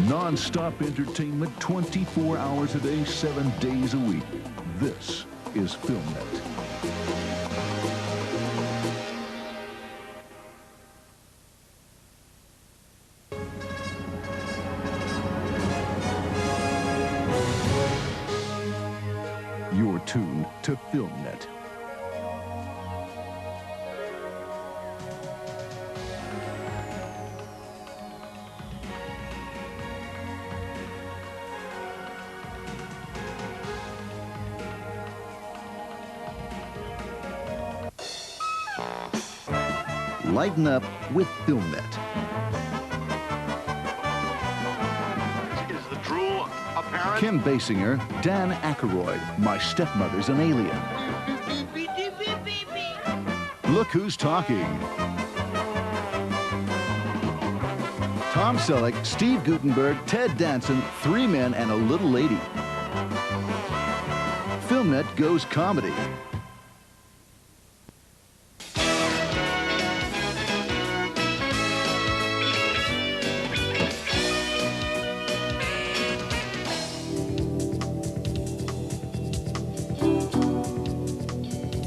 Non-stop entertainment 24 hours a day, 7 days a week. This is FilmNet. You're tuned to FilmNet. Lighten up with FilmNet. Is the drool apparent? Kim Basinger, Dan Aykroyd, My Stepmother's an Alien. Look Who's Talking. Tom Selleck, Steve Guttenberg, Ted Danson, Three Men and a Little Lady. FilmNet goes comedy.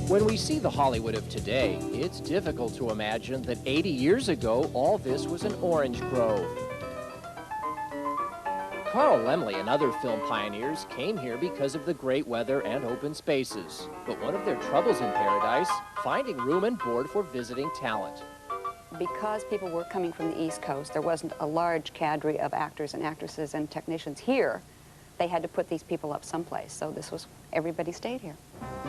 When we see the Hollywood of today, it's difficult to imagine that 80 years ago, all this was an orange grove. Carl Laemmle and other film pioneers came here because of the great weather and open spaces. But one of their troubles in Paradise, finding room and board for visiting talent. Because people were coming from the East Coast, there wasn't a large cadre of actors and actresses and technicians here. They had to put these people up someplace, so this was, everybody stayed here.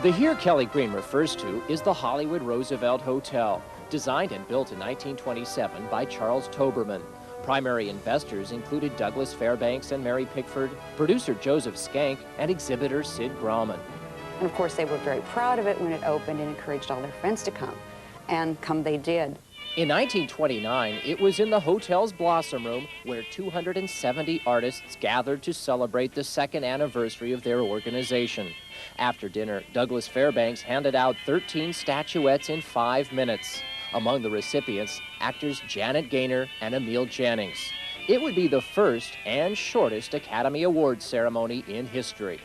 The here Kelly Green refers to is the Hollywood Roosevelt Hotel, designed and built in 1927 by Charles Toberman. Primary investors included Douglas Fairbanks and Mary Pickford, producer Joseph Schenck, and exhibitor Sid Grauman. And of course, they were very proud of it when it opened and encouraged all their friends to come. And come they did. In 1929, it was in the hotel's Blossom Room where 270 artists gathered to celebrate the second anniversary of their organization. After dinner, Douglas Fairbanks handed out 13 statuettes in 5 minutes. Among the recipients, actors Janet Gaynor and Emil Jannings. It would be the first and shortest Academy Awards ceremony in history.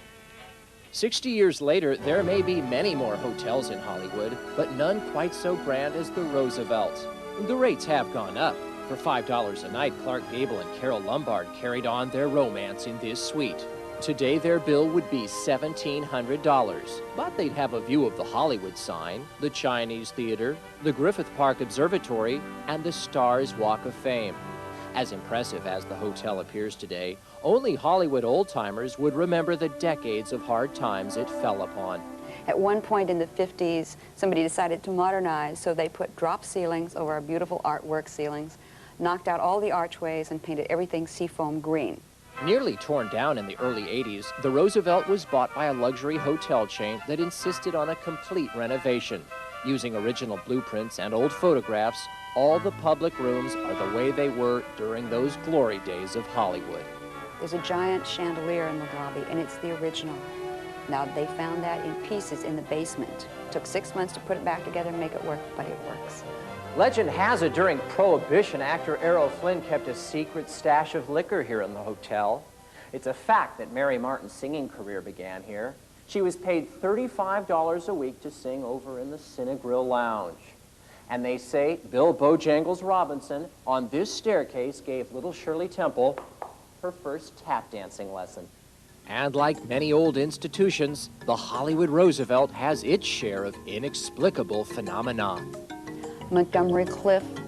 60 years later, there may be many more hotels in Hollywood, but none quite so grand as the Roosevelt. The rates have gone up. For $5 a night, Clark Gable and Carole Lombard carried on their romance in this suite. Today, their bill would be $1,700, but they'd have a view of the Hollywood sign, the Chinese Theater, the Griffith Park Observatory, and the Stars Walk of Fame. As impressive as the hotel appears today, only Hollywood old-timers would remember the decades of hard times it fell upon. At one point in the 50s, somebody decided to modernize, so they put drop ceilings over our beautiful artwork ceilings, knocked out all the archways, and painted everything seafoam green. Nearly torn down in the early 80s, the Roosevelt was bought by a luxury hotel chain that insisted on a complete renovation. Using original blueprints and old photographs, all the public rooms are the way they were during those glory days of Hollywood. There's a giant chandelier in the lobby, and it's the original. Now, they found that in pieces in the basement. Took 6 months to put it back together and make it work, but it works. Legend has it during Prohibition, actor Errol Flynn kept a secret stash of liquor here in the hotel. It's a fact that Mary Martin's singing career began here. She was paid $35 a week to sing over in the Cinegrill Lounge. And they say Bill Bojangles Robinson on this staircase gave little Shirley Temple her first tap dancing lesson. And like many old institutions, the Hollywood Roosevelt has its share of inexplicable phenomena. Montgomery Clift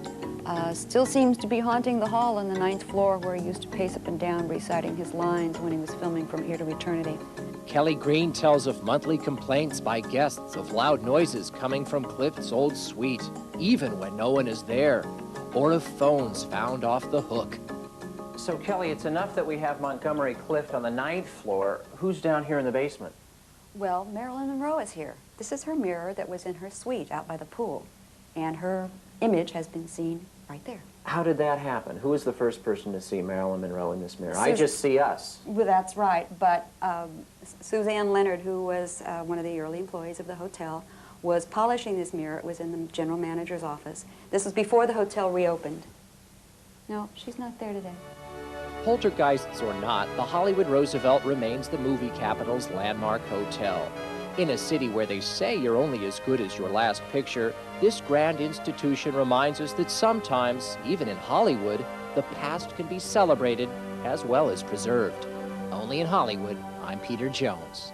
still seems to be haunting the hall on the 9th floor where he used to pace up and down reciting his lines when he was filming From Here to Eternity. Kelly Green tells of monthly complaints by guests of loud noises coming from Clift's old suite, even when no one is there, or of phones found off the hook. So, Kelly, it's enough that we have Montgomery Clift on the 9th floor. Who's down here in the basement? Well, Marilyn Monroe is here. This is her mirror that was in her suite out by the pool, and her image has been seen right there. How did that happen? Who was the first person to see Marilyn Monroe in this mirror? I just see us. Well, that's right, but Suzanne Leonard, who was one of the early employees of the hotel, was polishing this mirror. It was in the general manager's office. This was before the hotel reopened. No, she's not there today. Poltergeists or not, the Hollywood Roosevelt remains the movie capital's landmark hotel. In a city where they say you're only as good as your last picture, this grand institution reminds us that sometimes, even in Hollywood, the past can be celebrated as well as preserved. Only in Hollywood, I'm Peter Jones.